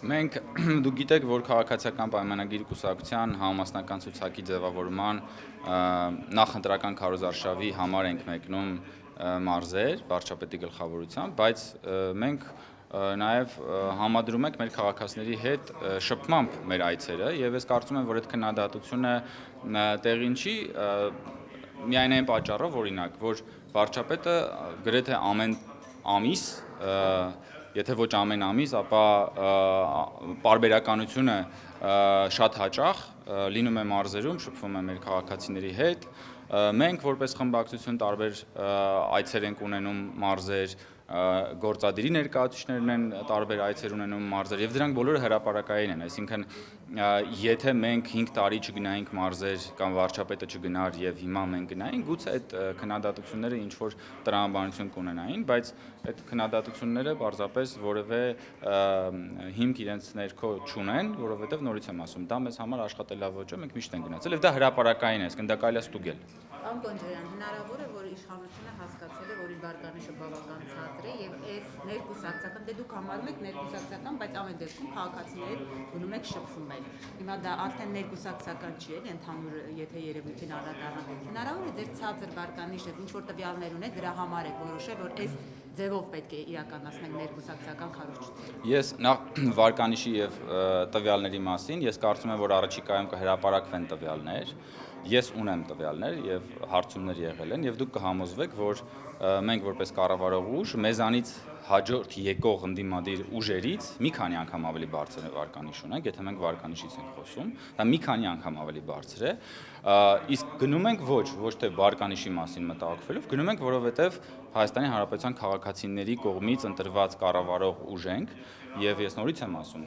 Մենք դուք գիտեք, որ քաղաքացիական պայմանագիր կուսակցության համամասնական ցուցակի ձևավորման նախընտրական քարոզարշավի համար ենք մեկնում մարզեր վարչապետի գլխավորությամբ, բայց մենք նաև համադրում ենք մեր քաղաքացիների հետ շփմամբ մեր այցերը եւ ես կարծում եմ, որ այդ քննադատությունը տեղին չի միայն այն պատճառով, օրինակ, որ վարչապետը գրեթե ամեն ամիս եթե ոչ ամեն ամիս, ապա պարբերականությունը շատ հաճախ լինում է մարզերում, շփվում է մեր քաղաքացիների հետ։ Մենք որպես խմբակցություն տարբեր այցեր ենք ունենում մարզեր, գործադիրի ներկայացուցիչներն են տարբեր այցեր ունենում մարզեր եւ դրանք բոլորը հրապարակային են, այսինքն եթե մենք 5 տարի չգնայինք մարզեր կամ վարչապետը չգնար եւ հիմա մենք գնայինք, գուցե այդ քննադատությունները ինչ որ տրամաբանություն կունենային, բայց այդ քննադատությունները պարզապես որևէ հիմք իրենց ներքո չունեն, որովհետեւ նորից եմ ասում, դա մեզ համար աշխատելավոճ է, մենք միշտ ենք գնացել եւ դա հրապարակային է, այսինքն դա կարելի է ստուգել։ Պարոն Կոնջարյան, հնարավոր է, որ իշխանությունը հասկացել է, որ իր վարկանիշը բավական ցածր է եւ այս ներկուսակցական, դե դուք համարում եք ներկուսակցական, բայց ամեն դեպքում քաղաքացիների հետ գնում եք շփվում եք։ Հիմա դա արդեն ներկուսակցական չի էլի, ընդհանուր եթե երևույթին անդրադառնանք։ Հնարավոր է ձեր ցածր վարկանիշը ինչ որ տվյալներ ունեք, դրա համար եք որոշել, որ այս ձևով պետք է իրականացնենք ներկուսակցական քարոզչությունը։ Ես նախ վարկանիշի եւ տվյալների մասին, ես կարծում եմ, որ առաջիկայում կհրապարակվեն տվյալներ։ Ես ունեմ տվյալներ եւ հարցումներ եղել են եւ դուք կհամոզվեք, որ մենք որպես կառավարող ուժ մեզանից հաջորդ եկող ընդդիմադիր ուժերից մի քանի անգամ ավելի բարձր վարկանիշ ունենք, եթե մենք վարկանիշից ենք խոսում, դա մի քանի անգամ ավելի բարձր է, իսկ գնում ենք ոչ թե վարկանիշի մասին մտահոգվելով, գնում ենք, որովհետեւ Հայաստանի Հանրապետության քաղաքացիների կողմից ընտրված կառավարող ուժ ենք եւ ես նորից եմ ասում,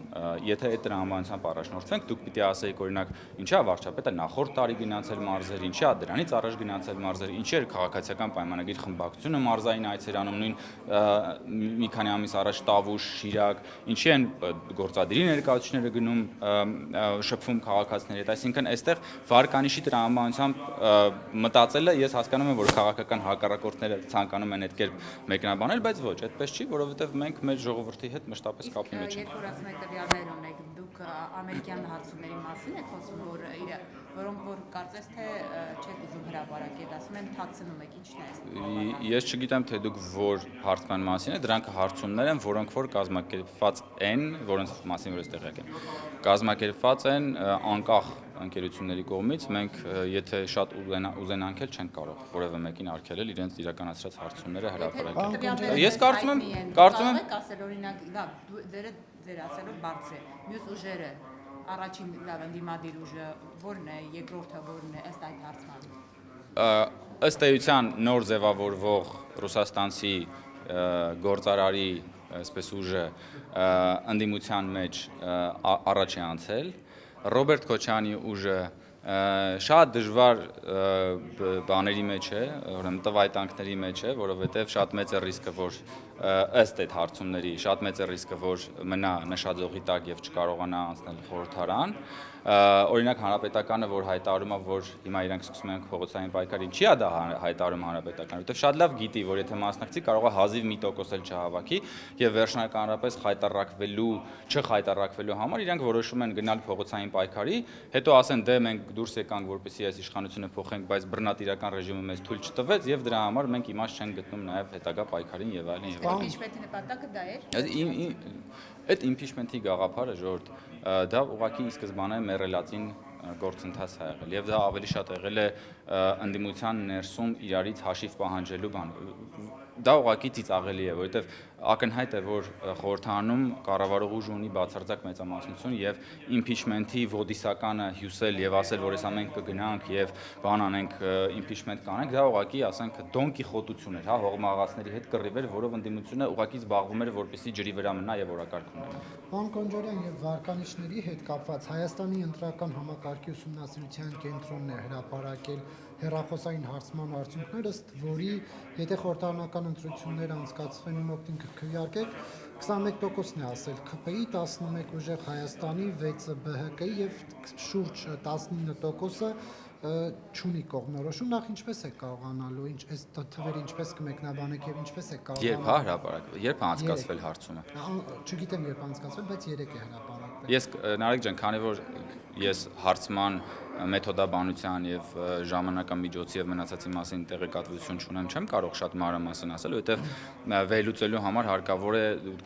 եթե այդ տրամաբանությամբ առաջնորդվենք, դուք պիտի ասեիք օրինակ, ինչա վարչապետը նախորդ տարի գնացել մարզեր, ինչա դրանից առաջ գնացել մարզեր, ինչի էր քաղաքացիական պայմանագիր խմբակցությունը մարզային այցեր անում, նույն մի քանի ամիս առաջ Տավուշ, Շիրակ, ինչի են գործադիրի ներկայացուցիչները գնում շփվում քաղաքացիների հետ, այսինքն այստեղ վարկանիշի տրամաբանությամբ մտածելը ես հասկանում եմ, որ քաղաքական հակառակորդները ցանկանում են այդ կերպ մեկնաբանել, բայց ոչ, այդպես չի, որովհետեւ մենք մեր ժողովրդի հետ մշտապես կապի մեջ ենք։ Երբ որ ասում եք տվյալներ ունեք, դուք ամերիկյան հարցումների մասին եք խոսում, որոնք որ կարծես թե չեք ուզում հրապարակել, ասում են թաքցնում եք, ինչն է այս։ Ես չգիտեմ, թե դուք որ հարցման մասին եք, դրանք հարցումներ են, որոնք որ կազմակերպված են, որոնց մասին որ այստեղ եք են։ Կազմակերպված են անկախ ընկերությունների կողմից, մենք եթե շատ ուզենանք էլ չենք կարող որևէ մեկին արգելել իրենց իրականացրած հարցումները հրապարակել։ Ես կարծում եմ ասել օրինակ, ձեր ասելով բարձր է։ Մյուս ուժերը առաջին ընդդիմադիր ուժը ո՞րն է, երկրորդը ո՞րն է ըստ այդ հարցման։ Ըստ էության նոր ձևավորվող ռուսաստանցի գործարարի այսպես ուժը ընդդիմության մեջ առաջ է անցել, Ռոբերտ Քոչյանի ուժը շատ դժվար բաների մեջ է, ուրեմն տվայտանքների մեջ է, որովհետև շատ մեծ է ռիսկը, որ ըստ այդ հարցումների շատ մեծ է ռիսկը, որ մնա նշաձողի տակ եւ չկարողանա անցնել խորհրդարան։ Օրինակ հանրապետականը, որ հայտարարում է, որ հիմա իրանք սկսում են փողոցային պայքար, ինչի է դա հայտարարում հանրապետականը, որովհետև շատ լավ գիտի, որ եթե մասնակցի, կարող է հազիվ 1% էլ չհավաքի եւ վերջնականապես չխայտարակվելու համար իրանք որոշում են գնալ փողոցային պայքարի, հետո ասեն դե մենք դուրս եկանք, որպեսզի այս իշխանությունը փոխենք, բայց բռնատիրական ռեժիմը մեզ թույլ չտվեց եւ դրա համար մենք իմաստ չենք գտնում նաեւ հետագա պայքարին եւ այլն եւ այլն։ Իմպիչմենթի նպատակը դա էր։ Այդ իմպիչմենթի գաղափարը ժողովուրդ դա ուղղակի ի սկզբանե մեռելածին գործընթաց է եղել եւ դա ավելի շատ եղել է ընդդիմության ներսում իրարից հաշիվ պահանջելու բան։ Դա ուղղակի ծիծաղելի է, որովհետեւ ակնհայտ է, որ խորհրդարանում կառավարող ուժը ունի բացարձակ մեծամասնություն եւ իմպիչմենթի ոդիսականը հյուսել եւ ասել, որ հեսա մենք կգնանք եւ բան անենք, իմպիչմենթ կանենք, դա ուղղակի ասենք դոնկի խոտություն էր, հա, հողմաղացների հետ կռիվ էր, որով ընդդիմությունը ուղղակի զբաղվում էր, որպեսզի ջրի վրա մնա եւ օրակարգ ունենա։ Պարոն Կոնջարյան, եւ վարկանիշների հետ կապված Հայաստանի ընտրական համակարգի ուսումնասիրության կենտրոնն է հրապարակել հեռախոսային հարցման արդյունքներ, ըստ որի եթե խորհրդարանական ընտրություններ անցկացվեն իմ օգտին քվեարկեք 21%-ն է ասել ՔՊԻ, 11 ուժեղ Հայաստանի, 6-ը ԲՀԿ-ի եւ շուրջ 19%-ը չունի կողմնորոշում, նախ ինչպես է կարողանալու, այս թվերը ինչպես կմեկնաբանեք եւ ինչպես է Երբ հա հրապարակ, երբ է անցկացվել հարցումը։ Չգիտեմ երբ անցկացվել, բայց 3 է հրապարակվել։ Ես Նարեկ ջան, քանի որ ես հարցման մեթոդաբանության եւ ժամանակամիջոցի եւ մնացածի մասին տեղեկատվություն չունեմ, չեմ կարող շատ մանրամասն ասել, որովհետեւ վերլուծելու համար հարկավոր է,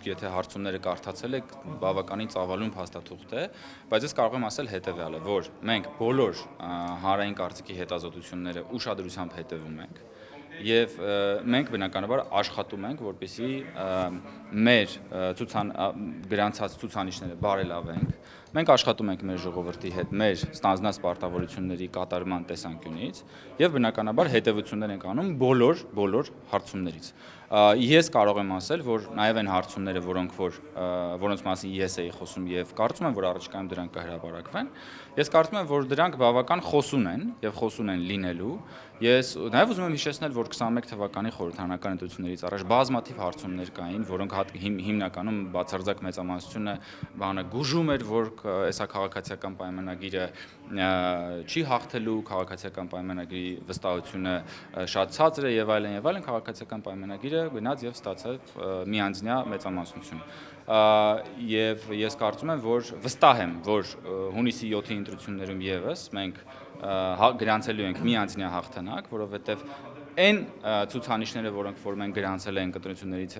եթե հարցումները կարդացել եք, բավականին ծավալուն փաստաթուղթ է, բայց ես կարող եմ ասել հետեւյալը, որ մենք բոլոր հանրային կարծիքի հետազոտությունները ուշադրությամբ հետևում ենք եւ մենք բնականաբար աշխատում ենք, որպեսզի մեր գրանցած ցուցանիշները բարելավենք։ Մենք աշխատում ենք մեր ժողովրդի հետ մեր ստանձնած պարտավորությունների կատարման տեսանկյունից եւ բնականաբար հետեւություններ ենք անում բոլոր հարցումներից։ Ես կարող եմ ասել, որ նաեւ այն հարցումները, որոնց մասին ես էի խոսում եւ կարծում եմ, որ առաջիկայում դրանք կհրապարակվեն, ես կարծում եմ, որ դրանք բավական խոսուն են եւ խոսուն են լինելու։ Ես նաեւ ուզում եմ հիշեցնել, որ 21 թվականի խորհրդարանական ընտրություններից առաջ բազմաթիվ հարցումներ կային, որոնք հիմնականում բացարձակ մեծամասնությունը գուժում էր, որ այսա քաղաքացիական պայմանագիրը չի հաղթելու, քաղաքացիական պայմանագրի վստահությունը շատ ցածր է եւ այլն, քաղաքացիական պայմանագիրը գնաց եւ ստացավ միանձնյա մեծամասնություն։ Եվ ես կարծում եմ, որ վստահ եմ, որ հունիսի 7-ի ընտրություններում եւս մենք գրանցելու ենք միանձնյա հաղթանակ, որովհետեւ այն ցուցանիշները, որոնք մենք գրանցել ենք ընտրություններից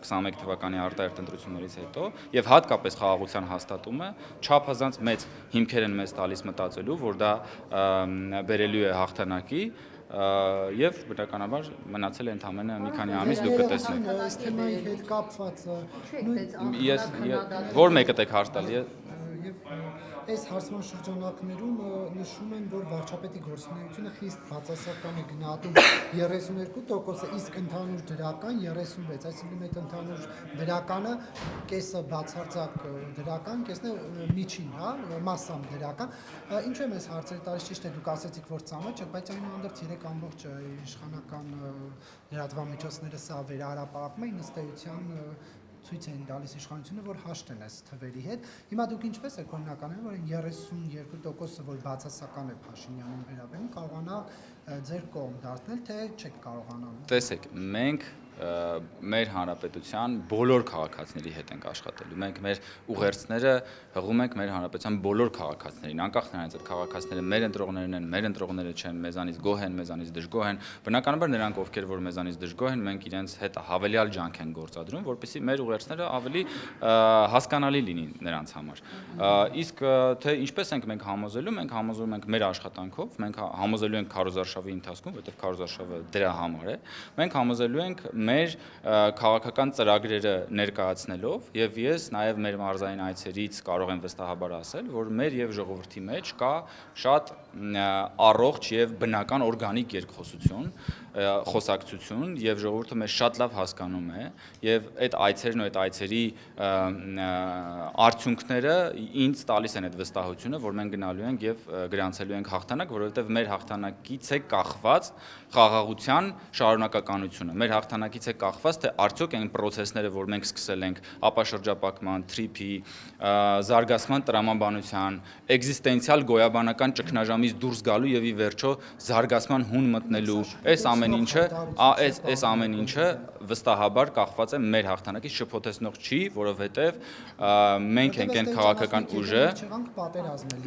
21 թվականի արտահերթ ընտրություններից հետո եւ հատկապես խաղաղության հաստատումը չափազանց մեծ հիմքեր են մեզ տալիս մտածելու, որ դա բերելու է հաղթանակի եւ բնականաբար մնացել է ընդամենը մի քանի ամիս դուք կտեսնեք։ Այս թեմայի հետ կապված ես որ մեկը տեք հարց տալ եւ այս հարցման շրջանակներում նշում են, որ վարչապետի գործունեությունը խիստ բացասական է գնահատում 32%, իսկ ընդհանուր դրական 36%, այսինքն այդ ընդհանուր դրականը կեսը բացարձակ դրական, կեսն է միջին, հա, մասսամբ դրական։ Ինչու եմ այս հարցերը տալիս, ճիշտ է դուք ասացիք, որ ծանոթ չեք, բայց այնուհանդերձ 3 ամբողջ իշխանական լրատվամիջոցները սա վերահրապարակում են, ըստ էության ցույց են տալիս իշխանությունը, որ հաշտ են այս թվերի հետ։ Հիմա դուք ինչպես եք օրինականել, որ 32%-ը, որ բացասական է Փաշինյանին վերաբերում, կարողանա ձեր կողմ դարձնել, թե չեք կարողանա։ Տեսեք, մենք մեր հանրապետության բոլոր քաղաքացիների հետ ենք աշխատելու։ Մենք մեր ուղերձները հղում ենք մեր հանրապետության բոլոր քաղաքացիներին, անկախ նրանից այդ քաղաքացիները մեր ընտրողներն են, մեր ընտրողները չեն, մեզանից գոհ են, մեզանից դժգոհ են։ Բնականաբար նրանք, ովքեր որ մեզանից դժգոհ են, մենք իրենց հետ հավելյալ ջանք են գործադրում, որպեսզի մեր ուղերձները ավելի հասկանալի լինին նրանց համար։ Իսկ թե ինչպես ենք մենք համոզելու, մենք համոզում ենք մեր աշխատանքով, մենք համոզելու ենք քարոզարշավի ընթացքում, որովհետև քարոզարշավը դրա համար է։ Մենք համոզելու ենք մեր քաղաքական ծրագրերը ներկայացնելով եւ ես նաեւ մեր մարզային այցերից կարող եմ վստահաբար ասել, որ մեր եւ ժողովրդի մեջ կա շատ առողջ եւ բնական օրգանիկ երկխոսություն, խոսակցություն եւ ժողովուրդը մեզ շատ լավ հասկանում է եւ այդ այցերն ու այդ այցերի արդյունքները ինձ տալիս են այդ վստահությունը, որ մենք գնալու ենք եւ գրանցելու ենք հաղթանակ, որովհետեւ մեր հաղթանակից է կախված խաղաղության շարունակականությունը։ Մեր հաղթանակից է կախված, թե արդյոք այն process-ները, որ մենք սկսել ենք ապաշրջապակման, թրիփի, զարգացման տրամաբանության, էգզիստենցիալ գոյաբանական ճգնաժամից դուրս գալու եւ ի վերջո զարգացման հուն մտնելու, այս ամեն ինչը վստահաբար կախված է մեր հաղթանակից, շփոթեցնող չի, որովհետեւ մենք ենք այն քաղաքական ուժը,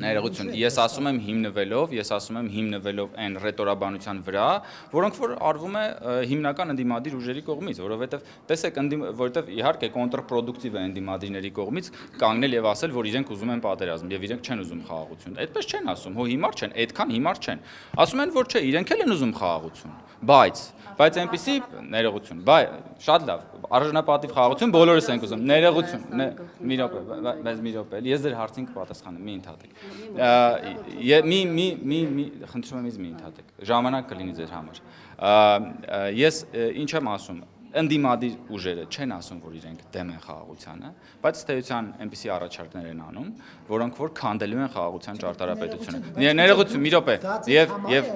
ներողություն, ես ասում եմ հիմնվելով այն ռետորաբանության վրա, որոնք որ արվում է հիմնական ընդդիմադիր ուժերի կողմից, որովհետեւ տեսեք, որովհետեւ իհարկե կոնտրպրոդուկտիվ է ընդդիմադիրների կողմից կանգնել եւ ասել, որ իրենք ուզում են պատերազմ եւ իրենք չեն ուզում խաղաղություն։ Այդպես չեն ասում, հո հիմար չեն, այդքան հիմար չեն։ Ասում են, որ չէ, իրենք էլ են ուզում խաղաղություն, բայց այնպեսի ներողություն, շատ լավ, արժանապատիվ խաղաղություն բոլորս ենք ուզում, ներողություն, մի րոպե, ես ձեր հարցին կպատասխանեմ, մի ընդհատեք, խնդրում եմ ինձ մի ընդհատեք, ժամանակ կլինի ձեր համար, ես ինչ եմ ասում, ընդդիմադիր ուժերը չեն ասում, որ իրենք դեմ են խաղաղությանը, բայց ըստ էության այնպիսի առաջարկներ են անում, որոնք որ քանդելու են խաղաղության ճարտարապետությունը։ Ներողություն, մի րոպե, եւ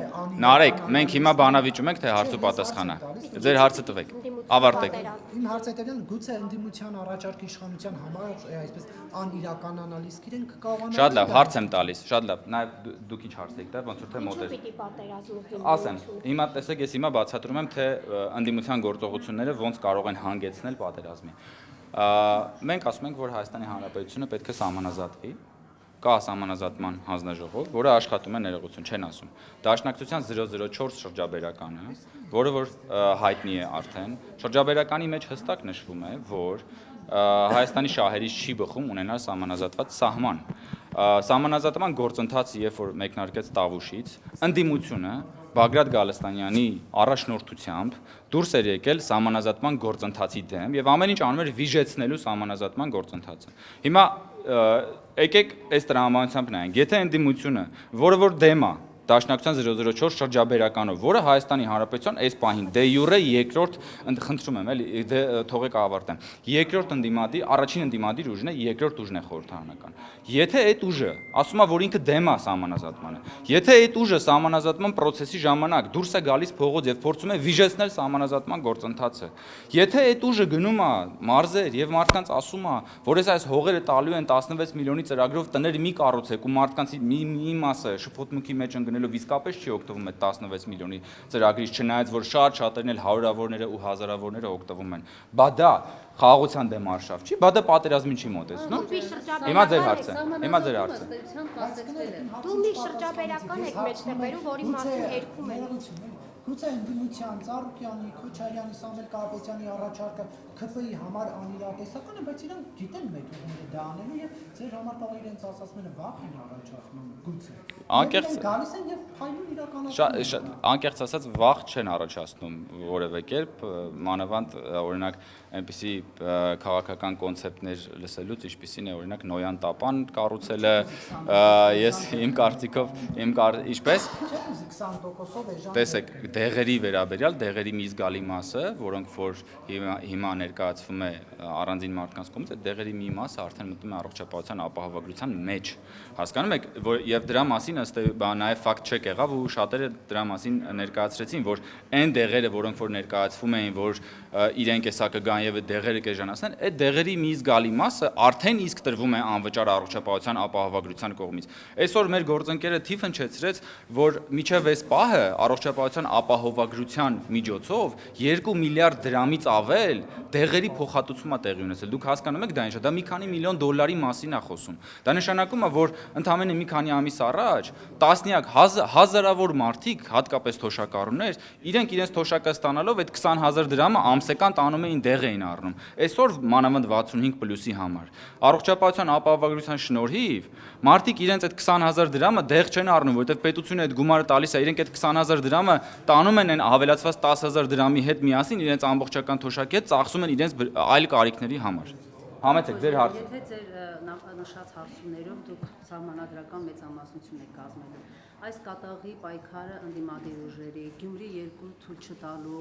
Նարեկ, մենք հիմա բանավիճում ենք, թե հարց ու պատասխանը։ Ձեր հարցը տվեք։ ավարտեք։ Իմ հարցը այդտեղն գուցե ընդդիմության առաջարկի իշխանության համար այսպես անիրական անալիզ իրենք կարողանան։ Շատ լավ, հարց եմ տալիս, շատ լավ։ Նաև դուք ինչ հարց եք տա, ոնց որ թե մոտ է։ Պիտի պատերազմում Ասեմ, հիմա տեսեք, ես հիմա բացատրում եմ, թե ընդդիմության գործողությունները ոնց կարող են հանգեցնել պատերազմի։ Մենք ասում ենք, որ Հայաստանի Հանրապետությունը պետք է սահմանազատվի, կա սահմանազատման հանձնաժողով, որը աշխատում է ներողություն, չեն ասում։ Դաշնակցության 004 շրջաբերականը, որը որ հայտնի է արդեն, շրջաբերականի մեջ հստակ նշվում է, որ Հայաստանի շահերից չի բխում ունենալ սահմանազատված սահման։ Սահմանազատման գործընթացը, երբ որ մեկնարկեց Տավուշից, ընդդիմությունը Բագրատ Գալստանյանի առաջնորդությամբ դուրս էր եկել սահմանազատման գործընթացի դեմ եւ ամեն ինչ անում էր վիժեցնելու սահմանազատման գործընթացը։ Հիմա եկեք այս տրամաբանությամբ նայենք, եթե ընդդիմությունը, որը որ դեմ է Դաշնակցության 004 շրջաբերականով, որը Հայաստանի Հանրապետության այս պահին դե յուրե երկրորդ, խնդրում եմ, էլի թողեք ավարտեմ։ Երկրորդ ընդդիմադիր, առաջին ընդդիմադիր ուժն է, երկրորդ ուժն է խորհրդարանական։ Եթե այդ ուժը ասում է, որ ինքը դեմ է սահմանազատմանը, եթե այդ ուժը սահմանազատման process-ի ժամանակ դուրս է գալիս փողոց եւ փորձում է վիժեցնել սահմանազատման գործընթացը, եթե այդ ուժը գնում է մարզեր եւ մարդկանց ասում է, որ այս հողերը տալու են 16 միլիոնի ծրագրով տներ մի կառուցեք ու մարդկանց մի մասը շփոթմունքի մեջ ընկնելով իսկապես չի օգտվում այդ 16 միլիոնի ծրագրից, չնայած որ շատերն էլ հարյուրավորները ու հազարավորները օգտվում են։ Բա դա խաղաղության դեմ արշավ չի, բա դա պատերազմին չի մոտեցնում։ Հիմա ձեր հարցը, հիմա ձեր հարցը։ Դու մի շրջաբերական եք մեջտեղ բերում, որի մասին երգում են։ Գուցե ընդդիմության Ծառուկյանի, Քոչարյանի, Սամվել Կարապետյանի առաջարկը ԿՊ-ի համար անիրատեսական է, բայց իրանք գիտեն մեթոդները դա անելու եւ ձեր համար կարող իրենց ասածները վախ են առաջացնում, գուցե։ Անկեղծ գալիս են եւ փայլուն իրականացնում։ Անկեղծ ասած վախ չեն առաջացնում որևէ կերպ, մանավանդ օրինակ այնպիսի քաղաքական կոնցեպտներ լսելուց, ինչպիսին է օրինակ Նոյան տապան կառուցելը, ես իմ կարծիքով ինչպես 20%-ով է ժամ։ Տեսեք, դեղերի վերաբերյալ դեղերի մի զգալի մասը, որոնք որ հիմա ներկայացվում է առանձին մարդկանց կողմից, այդ դեղերի մի մասը արդեն մտնում է առողջապահության ապահովագրության մեջ։ Հասկանում եք, որ եւ դրա մասին ըստ նաեւ ֆակտ չեք եղավ ու շատերը դրա մասին ներկայացրեցին, որ այն դեղերը, որոնք որ ներկայացվում էին, որ իրենք էսա կգան եւ այդ դեղերը կեժանացնեն, այդ դեղերի մի զգալի մասը արդեն իսկ տրվում է անվճար առողջապահության ապահովագրության կողմից։ Այսօր մեր գործընկերը թիվ հնչեցրեց, որ միջև այս պահը առողջապահության ապահովագրության միջոցով 2 միլիարդ դրամից ավել դեղերի փոխհատուցում է տեղի ունեցել։ Դուք հասկանում եք դա ինչ է, դա մի քանի միլիոն դոլարի մասին է խոսում։ Դա նշանակում է, որ ընդամենը մի քանի ամիս առաջ տասնյակ հազարավոր մարդիկ, հատկապես թոշակառուներ, իրենց թոշակը ստանալով այդ 20,000 դրամը ամսական տանում էին դեղ էին առնում։ Այսօր մանավանդ 65+-ի համար առողջապահության ապահովագրության շնորհիվ մարդիկ իրենց այդ 20,000 դրամը դեղ չեն առնում, որովհետև պետությունը այդ գումարը տալիս է, իրենք այդ 20,000 դրամը տանում են այն ավելացված 10,000 դրամի հետ միասին իրենց ամբողջական թոշակի հետ ծախսում են իրենց այլ կարիքների համար։ Համեցեք ձեր հարցը։ Եթե ձեր նշած հարցումներով դուք սահմանադրական մեծամասնություն եք կազմելու, այս կատաղի պայքարը ընդդիմադիր ուժերի, Գյումրի 2 թույլ չտալու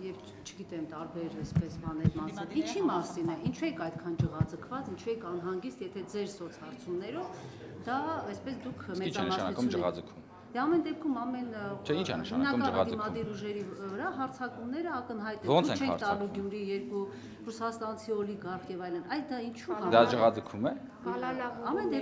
եւ չգիտեմ տարբեր այսպես բաներ մասին, ինչի մասին է, ինչու եք այդքան ջղաձգված, ինչու եք անհանգիստ, եթե ձեր սոցհարցումներով դա այսպես դուք մեծամասնություն Դե ամեն դեպքում ամեն ընդդիմադիր ուժերի վրա հարձակումները ակնհայտ է։ Ոնց են տալու Գյումրի 2 ռուսաստանցի օլիգարխ եւ այլն։ Այդ դա ինչու է։ Դա ջղաձգում է։ Ամեն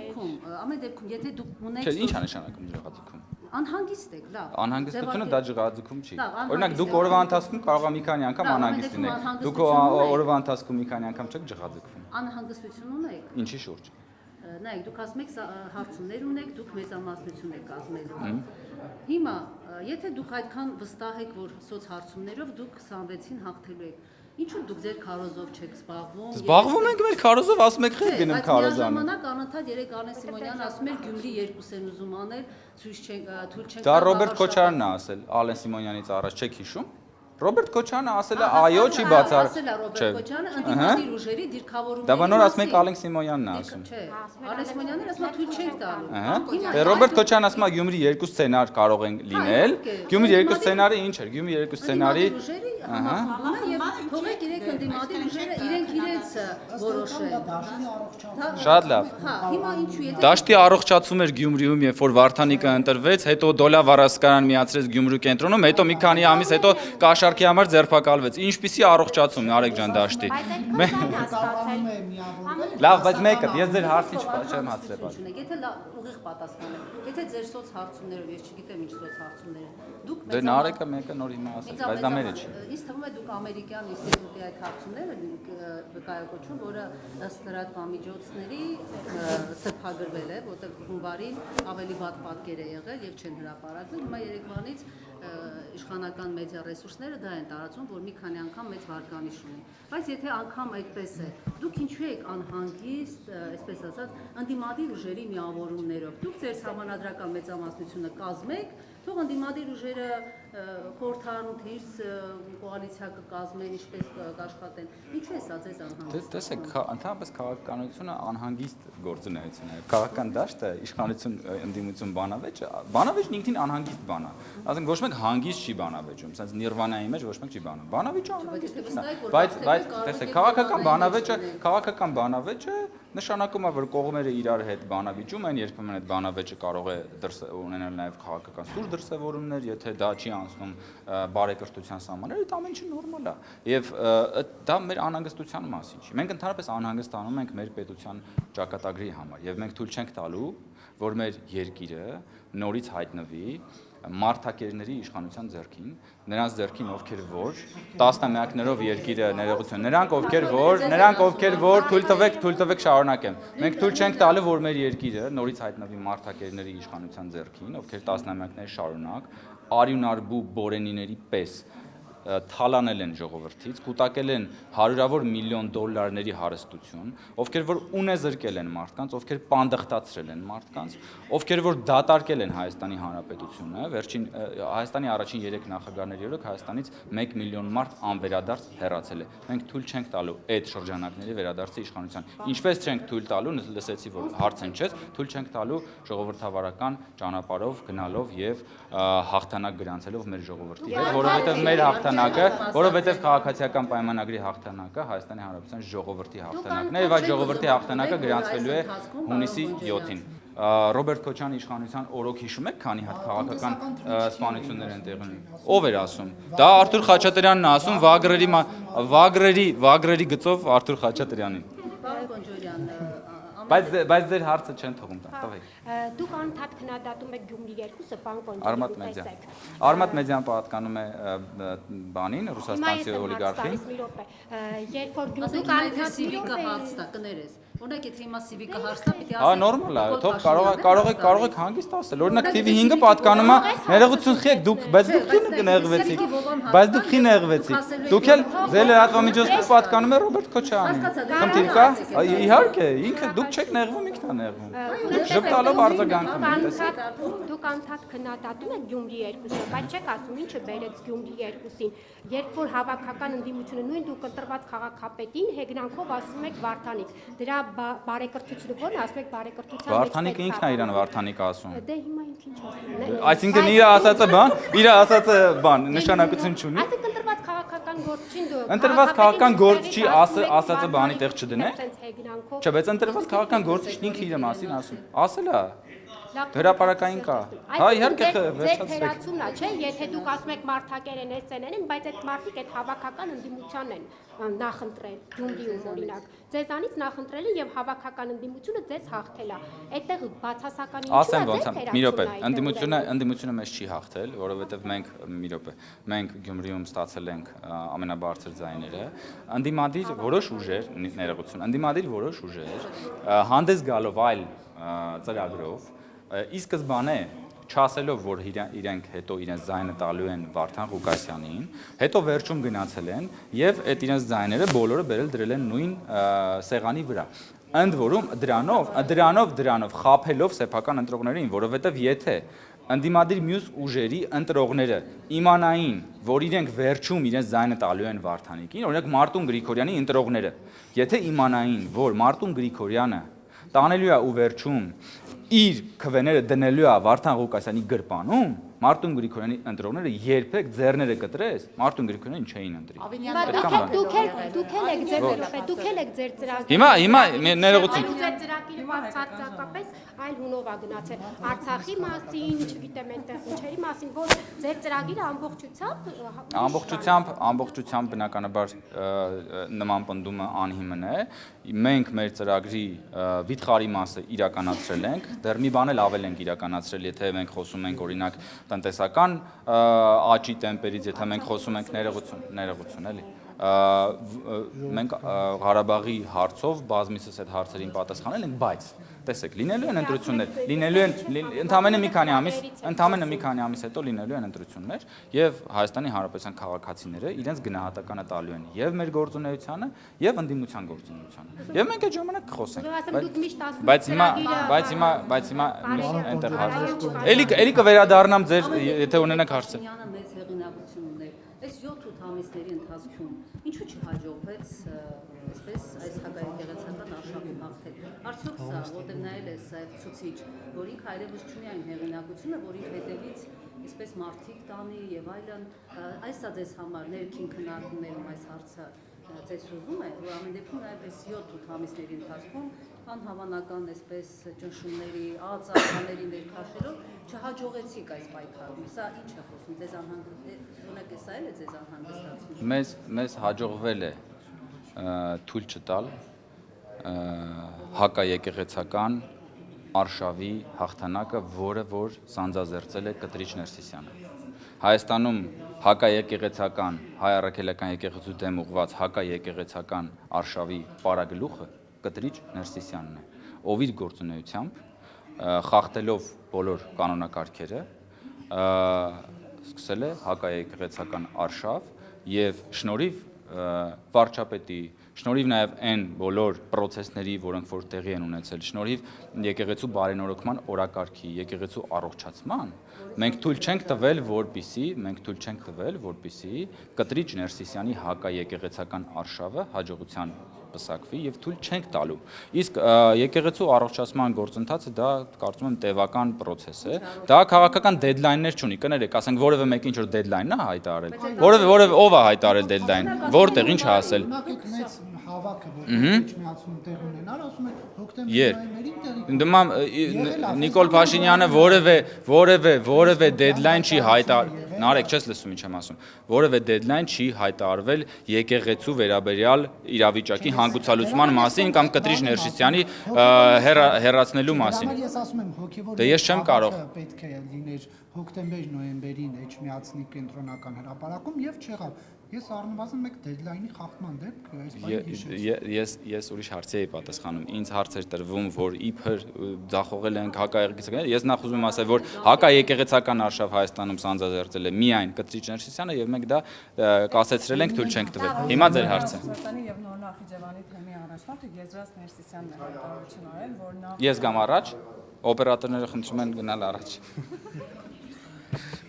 դեպքում, եթե դուք ունեք Չէ, ինչ է նշանակում ջղաձգում։ Անհանգիստ եք, լավ։ Անհանգստությունը դա ջղաձգում չի։ Օրինակ դուք օրվա ընթացքում կարող եք մի քանի անգամ անհանգիստ լինեք։ Դուք օրվա ընթացքում մի քանի անգամ չեք ջղաձգվում։ Անհանգստություն ունեք։ Ինչի շուրջ։ Նայեք, դուք ասում եք հարցումներ ունեք, դուք մեծամասնություն եք կազմելու։ Հիմա, եթե դուք այդքան վստահ եք, որ սոցհարցումներով դուք 26-ին հաղթելու եք, ինչու դուք ձեր քարոզով չեք զբաղվում։ Զբաղվում ենք մեր քարոզով, ասում եք խեր գնեմ քարոզանը։ Ժամանակ անընդհատ երեք Արնե Սիմոնյանն ասում էր Գյումրի 2-ն ուզում անել, թույլ չենք։ Դա Ռոբերտ Քոչարյանն է ասել, Ալեն Սիմոնյանից առաջ չեք հիշում։ Ռոբերտ Քոչարյանը ասել է այո, չի բացառ։ Ասել է Ռոբերտ Քոչարյանը ընդդիմադիր ուժերի դիրքավորումների։ Դա բանոր ասում եք Ալեն Սիմոնյանն է ասում։ Չէ, Ալեն Սիմոնյանն ասում է թույլ չենք տալու։ Դե Ռոբերտ Քոչարյանն ասում է Գյումրի 2 սցենար կարող են լինել։ Գյումրի 2 սցենարը ինչ էր։ Գյումրի 2 սցենարի եւ թողեք իրենք ընդդիմադիր ուժերը իրենց որոշեն։ Շատ լավ։ Հա, հիմա ինչու եթե Դաշտի առողջացում էր Գյումրիում, երբ որ Վարդանիկը ընտրվեց, հետո Դոլա Վարասկարան միացրեց Գյումրու կենտրոնում, հետո մի քանի ամիս հետո հաշարքի համար ձերբակալվեց։ Ինչպիսի առողջացում Արեգ ջան դաշտի։ Լավ, բայց մեկը ես ձեր հարցին չեմ հասցրել։ Եթե ուղիղ պատասխան եմ, եթե ձեր սոց հարցումներով, ես չգիտեմ ինչ սոց հարցումներ են, դուք Դե Նարեկը մեկը նոր հիմա ասել, բայց դա մերը չի։ Ինձ թվում է դուք ամերիկյան ինստիտուտի այդ հարցումները վկայակոչում, որը ըստ լրատվամիջոցների սրբագրվել է, որտեղ հունվարին ավելի վատ պատկեր է եղել եւ չեն հրապարակվել։ Հիմա երեկվանից իշխանական մեդիա ռեսուրսները դա են տարածում, որ մի քանի անգամ մեծ վարկանիշ ունեն։ Բայց եթե անգամ այդպես է, դուք ինչու եք անհանգիստ, այսպես ասած, ընդդիմադիր ուժերի միավորումներով։ Դուք ձեր համանadrական մեծամասնությունը կազմեք, թող ընդդիմադիր ուժերը խորհրդարան թերս կոալիցիա կկազմեն, ինչպես կաշխատեն։ Ինչու է սա ձեզ անհանգիստ։ Տեսեք, ընդհանրապես քաղաքականությունը անհանգիստ գործունեություն է։ Քաղաքական դաշտը, իշխանություն, ընդդիմություն, բանավեճն ինքնին անհանգիստ բան է։ Ասենք ոչ մեկ հանգիստ չի բանավեճում, ասենց նիրվանայի մեջ ոչ մեկ չի բանում։ Բանավեճը անհանգիստ է։ Բայց տեսեք, քաղաքական բանավեճը նշանակում է, որ կողմերը իրար հետ բանավիճում են, երբեմն այդ բանավեճը կարող է ունենալ նաև քաղաքական սուր դրսևորումներ, եթե դա չի անցնում բարեկրթության սահմանները, դա ամեն ինչը նորմալ է։ Եվ դա մեր անհանգստության մասին չի։ Մենք ընդհանրապես անհանգստանում ենք մեր պետության ճակատագրի համար, եւ մենք թույլ չենք տալու, որ մեր երկիրը նորից հայտնվի մարդակերների իշխանության ձեռքին, նրանց ձեռքին, ովքեր որ տասնամյակներով երկիրը ներողություն, նրանք ովքեր որ թույլ տվեք շարունակեմ։ Մենք թույլ չենք տալու, որ մեր երկիրը նորից հայտնվի մարդակերների իշխանության ձեռքին, ովքեր տասնամյակներ շարունակ արյունարբու բորենիների պես թալանել են ժողովրդից, կուտակել են հարյուրավոր միլիոն դոլարների հարստություն, ովքեր որ ունեզրկել են մարդկանց, ովքեր պանդխտացրել են մարդկանց, ովքեր որ դատարկել են Հայաստանի Հանրապետությունը, վերջին Հայաստանի առաջին 3 նախագահների օրոք Հայաստանից 1 միլիոն մարդ անվերադարձ հեռացել է։ Մենք թույլ չենք տալու այդ շրջանակների վերադարձի իշխանության։ Ինչպես չենք թույլ տալու, լսեցի որ հարց հնչեց, թույլ չենք տալու ժողովրդավարական ճանապարհով գնալով եւ հաղթանակ գրանցելով մեր ժողովրդի հետ, որովհետեւ մեր որովհետև քաղաքացիական պայմանագրի հաղթանակը Հայաստանի Հանրապետության ժողովրդի հաղթանակն է եւ այդ ժողովրդի հաղթանակը գրանցվելու է հունիսի 7-ին։ Ռոբերտ Քոչյանի իշխանության օրոք հիշում եք, քանի հատ քաղաքական սպանություններ են տեղի ունենում։ Ով էր ասում։ Դա Արթուր Խաչատրյանն է ասում Վագրերի գծով Արթուր Խաչատրյանին։ Պարոն Կոնջորյան, Բայց ձեր հարցը չեն թողում տվեք։ Դուք անընդհատ քննադատում եք Գյումրի 2-ը, պարոն Կոնջորյան։ Արմատ մեդիան։ Արմատ մեդիան պատկանում է բանին, ռուսաստանցի օլիգարխին։ Երբ որ դուք անընդհատ սիվիկը հարցնա, կներես։ Օրինակ եթե հիմա սիվիկը հարցնա, պիտի ասեք։ Հա, նորմալ է, թող կարող եք հանգիստ ասել։ Օրինակ TV5-ը պատկանում է ներողություն խիեք, բայց դուք քին կնեղվեցիք։ Բայց դուք քին նեղվեցիք։ Դուք էլ ձեր լրատվամիջոցը պատկանում է Ռոբերտ Քոչյանին։ Խնդիր կա։ Իհարկե, ինքը դուք չեք նեղվում, ինքն է նեղվում։ Ժպտալով արձագանքում եք, տեսեք։ Դուք անընդհատ քննադատում եք Գյումրի 2-ը, բայց չեք ասում ինչը բերեց Գյումրի 2-ին։ Երբ որ հավաքական ընդդիմությունը նույն դուք ընտրված քաղաքապետին հեգնանքով ասում եք Վարդանիկ, դրա բարեկրթությունը ո՞րն է, ասում եք բարեկրթության։ Վարդանիկը ինքն է իրան Վարդանիկ ասում։ Դե հիմա ինչ ասում։ Այսինքն իր ասածը բան նշանակություն չունի։ Այսինքն ընտրված քաղաքական գործչին դու ընտրված քաղաքական գործչի ասածը բանի տեղ չդնեք։ Չէ, բայց ընտրված քաղաքական գործիչն ինքը իր մասին ասում։ Ասել է։ Հրապարակային կա։ Հա, իհարկե վերջացրեք։ Վերացումն է, չէ, եթե դուք ասում եք մարդակեր են, SN-ն են, բայց այդ մարդիկ այդ հավաքական ընդդիմության են նախընտրել Գյումրիում օրինակ։ Ձեզանից նախընտրել են եւ հավաքական ընդդիմությունը ձեզ հաղթել է։ Այդտեղ բացասական ինչու է։ Ասեմ ոնց է, մի րոպե, ընդդիմությունը մեզ չի հաղթել, որովհետեւ մենք Գյումրիում ստացել ենք ամենաբարձր ձայները։ Ընդդիմադիր որոշ ուժեր, ներողություն, ընդդիմադիր որոշ ուժեր հանդես գալով այլ ծրագրով ի սկզբանե չասելով, որ իրենք հետո իրենց ձայնը տալու են Վարդան Ղուկասյանին, հետո վերջում գնացել են եւ այդ իրենց ձայները բոլորը բերել դրել են նույն սեղանի վրա։ Ընդ որում դրանով խաբելով սեփական ընտրողներին, որովհետեւ եթե ընդդիմադիր մյուս ուժերի ընտրողները իմանային, որ իրենք վերջում իրենց ձայնը տալու են Վարդանիկին, օրինակ Մարտուն Գրիգորյանի ընտրողները, եթե իմանային, որ Մարտուն Գրիգորյանը տանելու է ու վերջում իր քվեները դնելու է Վարդան Ղուկասյանի գրպանում, Մարտուն Գրիգորյանի ընտրողները երբեք ձեռները կտրես Մարտուն Գրիգորյանին չէին ընտրի։ Դուք եք ձեր ծրագիրը։ Հիմա ներողություն։ Ձեր ծրագիրը բացարձակապես այլ հունով է գնացել Արցախի մասին, չգիտեմ այնտեղ ինչերի մասին, որ ձեր ծրագիրը ամբողջությամբ բնականաբար նման պնդումը անհիմն է։ Մենք մեր ծրագրի վիթխարի մասը իրականացրել ենք, դեռ մի բան էլ ավել ենք իրականացրել, եթե մենք խոսում ենք օրինակ տնտեսական աճի տեմպերից, եթե մենք խոսում ենք ներողություն էլի։ Մենք Ղարաբաղի հարցով բազմիցս այդ հարցերին պատասխանել ենք, բայց տեսեք, լինելու են ընտրություններ, լինելու են ընդամենը մի քանի ամիս հետո լինելու են ընտրություններ եւ Հայաստանի Հանրապետության քաղաքացիները իրենց գնահատականը տալու են եւ մեր գործունեությանը եւ ընդդիմության գործունեությանը։ Եւ մենք այդ ժամանակ կխոսենք։ Բայց հիմա այնտեղ հարց։ Էլի կվերադառնամ ձեր, եթե ունենաք հարցեր։ Մեծ հեղինակություն ուներ։ Այս 7-8 ամիսների ընթացքում ինչու չհաջողվեց այսպես այս հակաեկեղեցական արշավի հաղթել։ Արդյոք սա որտեղ նայել է սա ցուցիչ, որ ինքը այլևս չունի այն հեղինակությունը, որի հետևից այսպես մարդիկ տանի եւ այլն, այս է ձեզ համար ներքին քննարկումներում այս հարցը ձեզ ուզում է, որ ամեն դեպքում նաեւ այս 7-8 ամիսների ընթացքում անհավանական այսպես ճնշումների, ածախաների ներքաշելով չհաջողեցիք այս պայքարում։ Սա ինչ է խոսում, ձեզ անհանգստացնում է, սա էլ է ձեզ անհանգստացնում։ Մեզ հաջողվել է թույլ չտալ հակաեկեղեցական արշավի հաղթանակը, որը որ սանձազերծել է Կտրիչ Ներսիսյանը։ Հայաստանում հակաեկեղեցական հայ առաքելական եկեղեցու դեմ ուղված հակաեկեղեցական արշավի պարագլուխը Կտրիչ Ներսիսյանն է, ով իր գործունեությամբ խախտելով բոլոր կանոնակարգերը սկսել է հակաեկեղեցական արշավ եւ շնորհիվ վարչապետի, շնորհիվ նաեւ այն բոլոր process-ների, որոնք որ տեղի են ունեցել, շնորհիվ եկեղեցու բարենորոգման օրակարգի, եկեղեցու առողջացման, մենք թույլ չենք տվել, որպեսզի Կտրիչ Ներսիսյանի հակաեկեղեցական արշավը հաջողության պսակվի եւ թույլ չենք տալու։ Իսկ եկեղեցու առողջացման գործընթացը դա կարծում եմ տևական process է։ Դա քաղաքական deadline-ներ չունի։ Կներեք, ասենք որևէ մեկը ինչ որ deadline-ն է հայտարարել։ Որևէ ով է հայտարարել deadline։ Որտեղ ինչ է ասել։ Մեծ հավաքը, որ միացում տեղ ունենալ, ասում են հոկտեմբերի տեղի։ Դմամ Նիկոլ Փաշինյանը որևէ deadline չի հայտարարել։ Նարեկ, չես լսում ինչ եմ ասում։ Որևէ deadline չի հայտարարվել եկեղեցու վերաբերյալ իրավիճակի հանգուցալուծման մասին կամ Կտրիչ Ներսիսյանի հեռացնելու մասին։ Ես ասում եմ հոգևոր։ Դե ես չեմ կարող։ Պետք է լիներ հոկտեմբեր-նոյեմբերին Էջմիածնի կենտրոնական հրապարակում եւ չեղավ։ Ես առնվազն մեկ deadline-ի խախտման դեպք այս բանը հիշեցի։ Ես ուրիշ հարցի էի պատասխանում։ Ինձ հարց էր տրվում, որ իբր ձախողել ենք հակաեկեղեցական։ Ես նախ ուզում եմ ասել, որ հակաեկեղեցական արշավ Հայաստանում սանձազերծել է միայն Կտրիչ Ներսիսյանը եւ մենք դա կասեցրել ենք, թույլ չենք տվել։ Հիմա ձեր հարցը։ Եվ Նոր Նախիջևանի թեմի առաջնորդը Եզրաս Ներսիսյանն է հայտարարություն արել, որ նա Ես գամ առաջ, օպերատորները խնդրում են գնալ առաջ։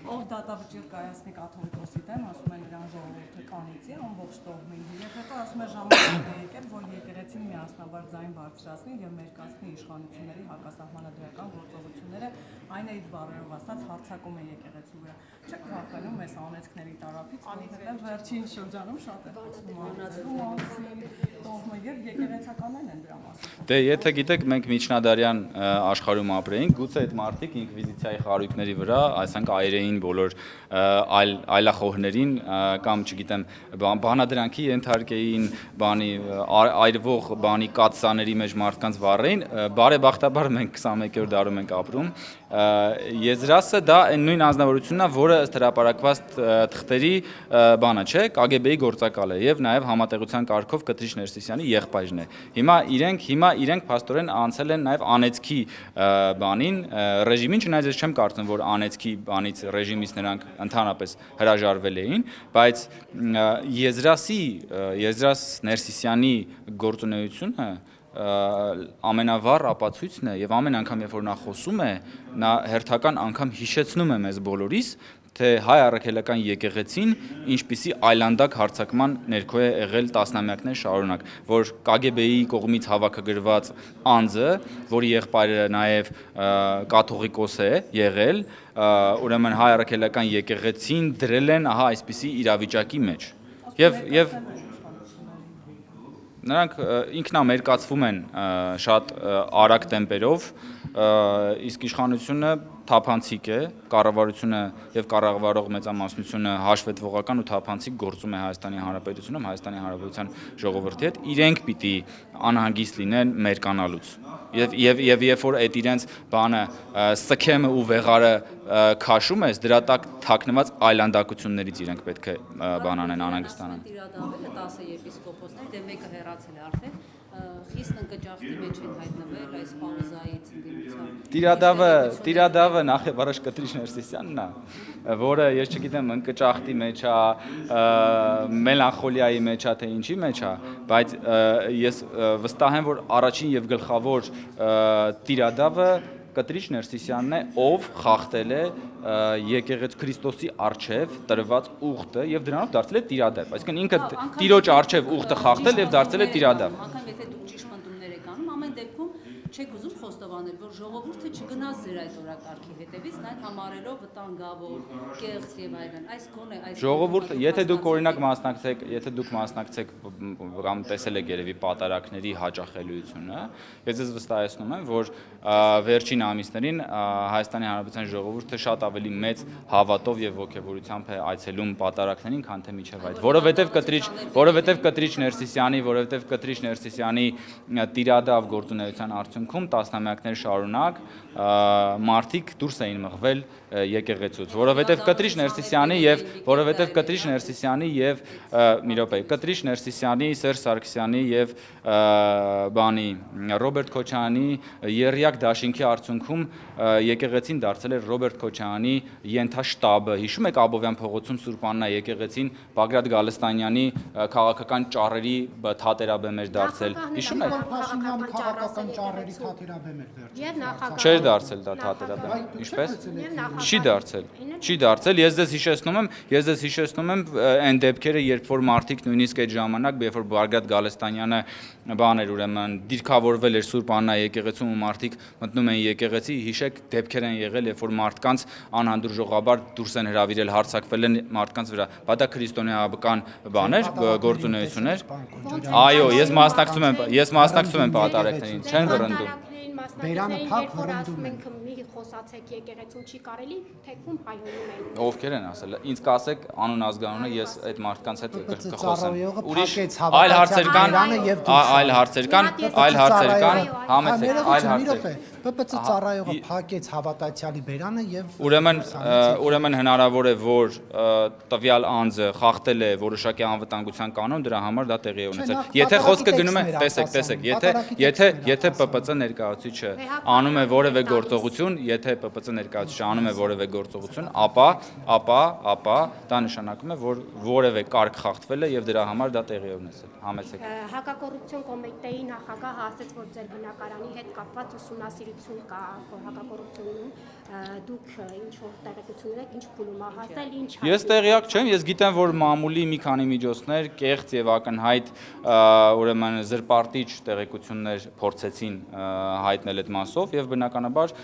ով դատավճիռ կայացնի կաթոլիկոսի դեմ, ասում են դրան ժողովուրդը կանիծի, ամբողջ տոհմին։ Եվ հետո ասում է ժամանակ է եկել, որ եկեղեցին միասնաբար ձայն բարձրացնի եւ մերկացնի իշխանությունների հակասահմանադրական գործողությունները, այն է իր բառերով ասած հարձակում է եկեղեցու վրա։ Չեք վախենում այս անեծքների տարափից, որովհետեւ վերջին շրջանում շատ է խոսում տոհմը եւ եկեղեցականներն են դրա մասին։ Դե եթե գիտեք, մենք միջնադարյան աշխարհում ապրեինք, գուցե այդ մարդիկ ինկվիզիցիայի խարույկների վրա, այսինքն այրեին բոլոր այլախոհներին կամ չգիտեմ բանադրանքի ենթարկեին, այրվող բանի կաթսաների մեջ մարդկանց վառեին, բարեբախտաբար մենք 21-րդ դարում ենք ապրում։ Եզրասը դա այն նույն անձնավորությունն է, որը ըստ հրապարակված թղթերի բանը չէ, KGB-ի գործակալ է եւ նաեւ համատեղության կարգով Կտրիչ Ներսիսյանի եղբայրն է։ Հիմա իրենք փաստորեն անցել են նաեւ անեծքի բանին, ռեժիմին, չնայած ես չեմ կարծում, որ անեծքի բանից ռեժիմից նրանք ընդհանրապես հրաժարվել էին, բայց Եզրաս Ներսիսյանի գործունեությունը ամենավառ ապացույցն է եւ ամեն անգամ երբ որ նա խոսում է, նա հերթական անգամ հիշեցնում է մեզ բոլորիս, թե հայ առաքելական եկեղեցին ինչպիսի այլանդակ հարձակման ներքո է եղել տասնամյակներ շարունակ, որ KGB-ի կողմից հավաքագրված անձը, որի եղբայրը նաև կաթողիկոս է եղել, ուրեմն հայ առաքելական եկեղեցին դրել են ահա այսպիսի իրավիճակի մեջ։ Եվ նրանք ինքնամերկացվում են շատ արագ տեմպերով, իսկ իշխանությունը թափանցիկ է, կառավարությունը եւ կառավարող մեծամասնությունը հաշվետվողական ու թափանցիկ գործում է Հայաստանի Հանրապետությունում, Հայաստանի Հանրապետության ժողովրդի հետ, իրենք պիտի անհանգիստ լինեն մերկանալուց։ Եվ երբ որ այդ իրենց բանը սքեմը ու վեղարը քաշում ես, դրա տակ թաքնված այլանդակություններից իրենք պետք է բան անեն, անհանգստանան։ Տիրադավելը 10 եպիսկոպոսներ, դե մեկը հեռացել է արդեն, խիստ ընկճախտի մեջ են հայտնվել այս պաուզայից ընդդիմության։ Տիրադավը նախ առաջ Կտրիչ Ներսիսյանն է, որը ես չգիտեմ ընկճախտի մեջ է, մելանխոլիայի մեջ է, թե ինչի մեջ է, բայց ես վստահ եմ, որ առաջին եւ գլխավոր տիրադավը Կտրիչ Ներսիսյանն է, ով խախտել է եկեղեցու Քրիստոսի առջև տրված ուխտը եւ դրանով դարձել է տիրադավ։ Այսինքն ինքը Տիրոջ առջև ուխտը խախտել եւ դարձել է տիրադավ։ Անկամ եթե դուք ճիշտ մտումներ եք անում, ամեն դեպքում չեք ուզում խոստովանել, որ ժողովուրդը չգնաց ձեր այդ օրակարգի հետևից, այն համարելով վտանգավոր, կեղծ եւ այլն։ Այս գոնե այս Ժողովուրդը, եթե դուք օրինակ մասնակցեք կամ տեսել եք երևի պատարակների հաճախելիությունը, ես ձեզ վստահեցնում եմ, որ վերջին ամիսներին Հայաստանի Հանրապետության ժողովուրդը շատ ավելի մեծ հավատով եւ ոգևորությամբ է այցելում պատարակներին, քան թե միջև այդ, որովհետեւ Կտրիչ Ներսիսյանի տիրադավ գործունեության արդյունքում տասնամյակներ շարունակ մարդիկ դուրս էին մղվել եկեղեցուց, որովհետև Կտրիչ Ներսիսյանի եւ Կտրիչ Ներսիսյանի, Սերժ Սարգսյանի եւ Ռոբերտ Քոչարյանի երրյակ դաշինքի արդյունքում եկեղեցին դարձել էր Ռոբերտ Քոչարյանի ենթաշտաբը։ Հիշում եք Աբովյան փողոցում Սուրբ Աննա եկեղեցին Բագրատ Գալստանյանի քաղաքական ճառերի թատերաբեմ էր դարձել։ Հիշում եք։ Փաշինյանի քաղաքական ճառերի թատերաբեմ էր վերջին։ Եվ նախագահ Չէր դարձել դա թատերաբեմ։ Ինչպես։ Չի դարձել։ Ես ձեզ հիշեցնում եմ այն դեպքերը, երբ որ մարդիկ նույնիսկ այդ ժամանակ, երբ որ Բարգատ Գալստանյանը ուրեմն դիրքավորվել էր Սուրբ Աննա եկեղեցում ու մարդիկ մտնում են եկեղեցի, հիշեք դեպքեր են եղել, երբ որ մարդկանց անհանդուրժողաբար դուրս են հրավիրել, հարձակվել են մարդկանց վրա։ Բա դա քրիստոնեական բաներ, գործունեություններ։ Այո, ես մասնակցում եմ պատարակներին, չեն վռնդում։ Բերանը փակ վռնդում են։ Մի խոսացեք եկեղեցում չի կարելի, թեքում հայոնում են։ Ովքեր են ասել։ Ինձ կասեք անուն ազգանունը, ես այդ մարդկանց հետ կխոսեմ։ Ուրիշ այլ հարցեր կան, համեցեք, այլ հարցեր։ ՊՊՑ ծառայողը փակեց հավատացյալի բերանը եւ ուրեմն հնարավոր է, որ տվյալ անձը խախտել է որոշակի անվտանգության կանոն, դրա համար դա տեղի է ունեցել։ Եթե խոսքը գնում է, տեսեք, եթե ՊՊՑ ներկայացուցիչը անում է որևէ գործողություն, ապա դա նշանակում է, որ որևէ կարգ խախտվել է եւ դրա համար դա տեղի է ունեցել։ Համեցեք։ Հակակոռուպցիոն կոմիտեի նախագահը ասաց, որ ձեր բնակարանի հետ կապված ուսումնասիրություն կա հակակոռուպցիոնում, դուք ինչ որ տեղեկություններ եք, ինչ փուլում ա հասել, ինչ։ Ես տեղյակ չեմ, ես գիտեմ, որ մամուլի մի քանի միջոցներ կեղծ եւ ակնհայտ ուրեմն զրպարտիչ տեղեկություններ փորձեցին հայտնել այդ մասով եւ բնականաբար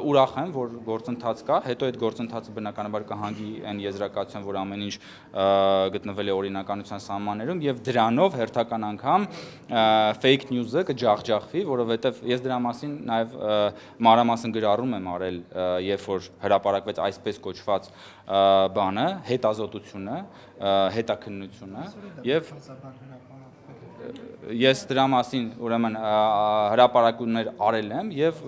ուրախ եմ, որ գործընթաց կա, հետո այդ գործընթացը բնականաբար կհանգի այն եզրակացության, որ ամեն ինչ գտնվել է օրինականության սահմաններում եւ դրանով հերթական անգամ fake news-ը կջախջախվի, որովհետեւ ես դրա մասին նաեւ մանրամասն գրառում եմ արել, երբ որ հրապարակվեց այսպես կոչված բանը, հետազոտությունը, հետաքննությունը եւ ես դրա մասին ուրեմն հրապարակումներ արել եմ եւ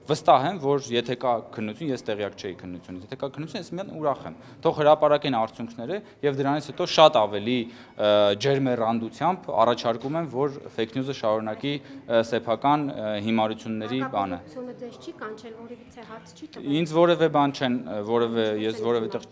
վստահ եմ, որ եթե կա քննություն, ես տեղյակ չէի քննությունից, եթե կա քննություն, ես միայն ուրախ եմ։ Թող հրապարակեն արդյունքները եւ դրանից հետո շատ ավելի ջերմեռանդությամբ առաջարկում եմ, որ fake news-ը շարունակի սեփական հիմարությունների բանը։ Ձեզ չի կանչել, որևիցե հարց չի տվել։ Ինձ որևէ բան չեն, ես որևէ տեղ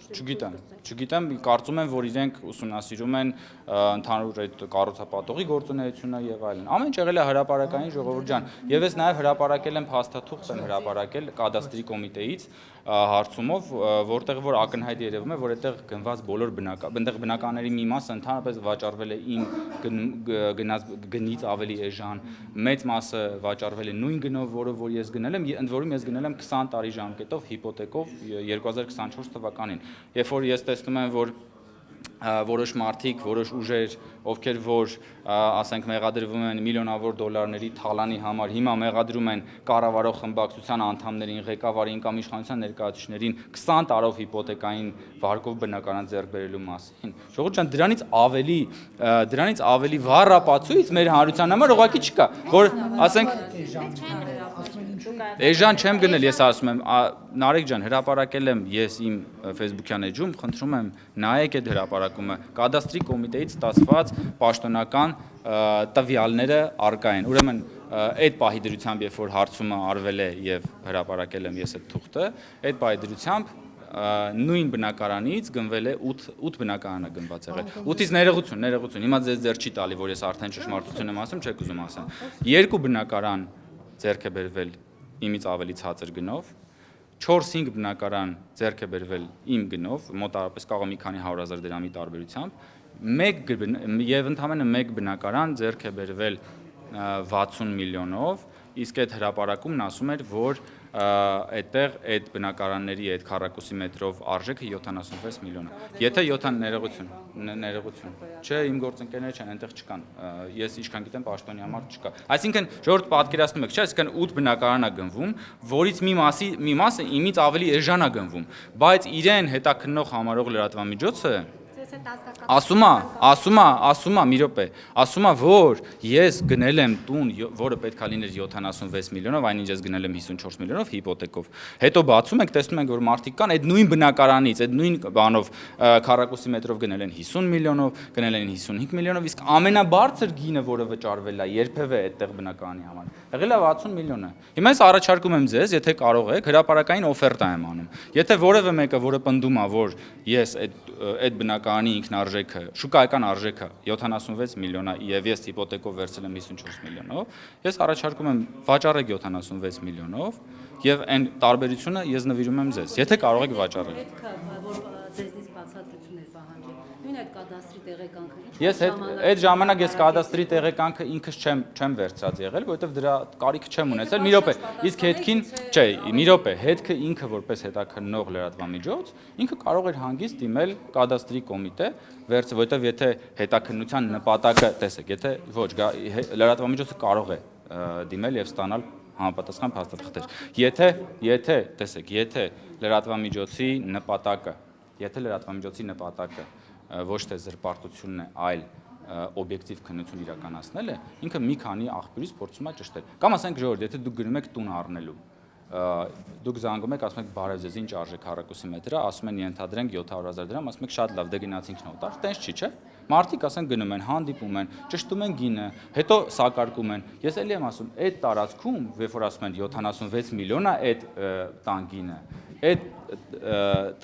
չգիտեմ, կարծում եմ, որ իրենք ուսումնասիրում են ընդհանուր այդ կառուցապատողի գործունեությունը եւ այլն։ Ամեն ինչ եղել է հրապարակային, ժողովուրդ ջան, եւ ես նաեւ հրապարակել եմ փաստաթուղթ եմ հրապարակել կադաստրի կոմիտեից հարցումով, որտեղ որ ակնհայտ երևում է, որ այդտեղ գնված բոլոր բնականների մի մասը ընդհանրապես վաճառվել է իմ գնից ավելի էժան, մեծ մասը վաճառվել է նույն գնով, որ ես գնել եմ, ընդ որում ես գնել եմ 20 տարի ժամկետով հիպոթեկով 2024 թվականին։ Երբ որ ես տեսնում եմ, որ որոշ մարդիկ, որոշ ուժեր, ովքեր որ ասենք մեղադրվում են միլիոնավոր դոլարների թալանի համար, հիմա մեղադրում են կառավարող խմբակցության անդամներին, ղեկավարին կամ իշխանության ներկայացուցիչներին 20 տարով հիպոթեկային վարկով բնակարան ձեռք բերելու մասին։ Ժողովուրդ ջան, դրանից ավելի վառ ապացույց մեր հանրության համար ուղղակի չկա, որ ասենք Էժան չեմ գնել, ես ասում եմ, Նարեկ ջան, հրապարակել եմ ես իմ Facebook-յան էջում, խնդրում եմ նայեք այդ հրապարակումը, կադաստրի կոմիտեից ստացված պաշտոնական տվյալները առկա են։ Ուրեմն այդ պահի դրությամբ, երբ որ հարցումը արվել է եւ հրապարակել եմ ես այդ թուղթը, այդ պահի դրությամբ նույն բնակարանից գնվել է 8 բնակարանը գնված եղել։ 8-ից ներողություն, հիմա ձեզ ձեռ չի տալի, որ ես արդեն ճշմարտություն եմ ասում, չեք ուզում ասեմ։ 2 բնակարան ձեռք է բերվել իմից ավելի ցածր գնով, 4-5 բնակարան ձեռք է բերվել իմ գնով, մոտավորապես կարող է մի քանի 100,000 դրամի տարբերությամբ, եւ ընդամենը 1 բնակարան ձեռք է բերվել 60 միլիոնով, իսկ այդ հրապարակումն ասում էր, որ այդտեղ այդ բնակարանների այդ քառակուսի մետրով արժեքը 76 միլիոն է։ Եթե 7 ներողություն։ Չէ, իմ գործընկերները չեն, այնտեղ չկան։ Ես ինչքան գիտեմ, պաշտոնի համար չկա։ Այսինքն ժողովուրդ պատկերացնում եք, չէ՞, այսինքն 8 բնակարան է գնվում, որից մի մասը իմից ավելի էժան է գնվում, բայց իրեն հետաքննող համարող լրատվամիջոցը ասում է, մի րոպե, ասում է, որ ես գնել եմ տուն, որը պետք է լիներ 76 միլիոնով, այնինչ ես գնել եմ 54 միլիոնով հիպոթեկով։ Հետո բացում եք, տեսնում եք, որ մարդիկ կան, այդ նույն բնակարանից, այդ նույն բանով քառակուսի մետրով գնել են 50 միլիոնով, գնել են 55 միլիոնով, իսկ ամենաբարձր գինը, որը վճարվել է երբևէ այդտեղ բնակարանի համար, եղել է 60 միլիոնը։ Հիմա ես առաջարկում եմ ձեզ, եթե կարող եք, հրապարակային օֆերտա եմ անում։ Եթե որևէ մեկը, որը պնդում է, որ ես այդ բնակարանի ինքնարժեքը, շուկայական արժեքը 76 միլիոն է եւ ես հիպոթեկով վերցել եմ 54 միլիոնով, ես առաջարկում եմ վաճառեք 76 միլիոնով եւ այն տարբերությունը ես նվիրում եմ ձեզ, եթե կարող եք վաճառել։ Պետք է որ ձեզնից բացատրություններ պահանջի։ Նույն այդ կադաստրի տեղեկանքը Ես այդ ժամանակ ես կադաստրի տեղեկանքը ինքս չեմ վերցրած եղել, որովհետեւ դրա կարիք չեմ ունեցել։ Մի րոպե, իսկ հետքին, չէ, մի րոպե, հետքը ինքը որպես հետաքննող լրատվամիջոց, ինքը կարող էր հանգիստ դիմել կադաստրի կոմիտե, որովհետեւ եթե հետաքննության նպատակը, տեսեք, եթե ոչ, լրատվամիջոցը կարող է դիմել եւ ստանալ համապատասխան փաստաթղթեր։ Եթե լրատվամիջոցի նպատակը ոչ թե զրպարտությունն է, այլ օբյեկտիվ քննություն իրականացնելը, ինքը մի քանի աղբյուրից փորձում է ճշտել։ Կամ ասենք ժողովուրդ, եթե դուք գնում եք տուն առնելու, դուք զանգում եք, ասում եք բարև ձեզ, ինչ արժե քառակուսի մետրը, ասում են ենթադրենք 700,000 դրամ, ասում եք շատ լավ, դե գնացինք նոտար, տենց չի, չէ՞։ Մարդիկ ասենք գնում են, հանդիպում են, ճշտում են գինը, հետո սակարկում են։ Ես էլի եմ ասում, այդ տարածքում, երբ որ ասում են 76 միլիոն է այդ տան գինը, այդ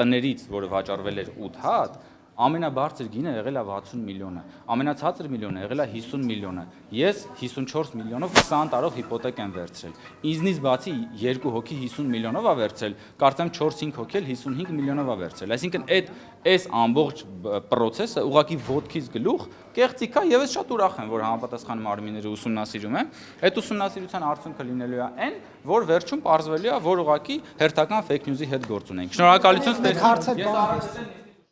տներից, որը վաճառվել էր 8 հատ, ամենաբարձր գինը եղել է 60 միլիոնը, ամենացածր միլիոնը եղել է 50 միլիոնը, ես 54 միլիոնով 20 տարով հիպոթեք եմ վերցրել, ինձնից բացի 2 հոգի 50 միլիոնով է վերցրել, կարծեմ 4-5 հոգի էլ 55 միլիոնով է վերցրել, այսինքն այս ամբողջ պրոցեսը ուղղակի ոտքից գլուխ կեղծիք է եւ ես շատ ուրախ եմ, որ համապատասխան մարմինները ուսումնասիրում են, այդ ուսումնասիրության արդյունքը լինելու է այն, որ վերջում պարզվելու է, որ ուղղակի հերթական fake news-ի հետ գործ ունենք։ Շնորհակալություն, Հարցեր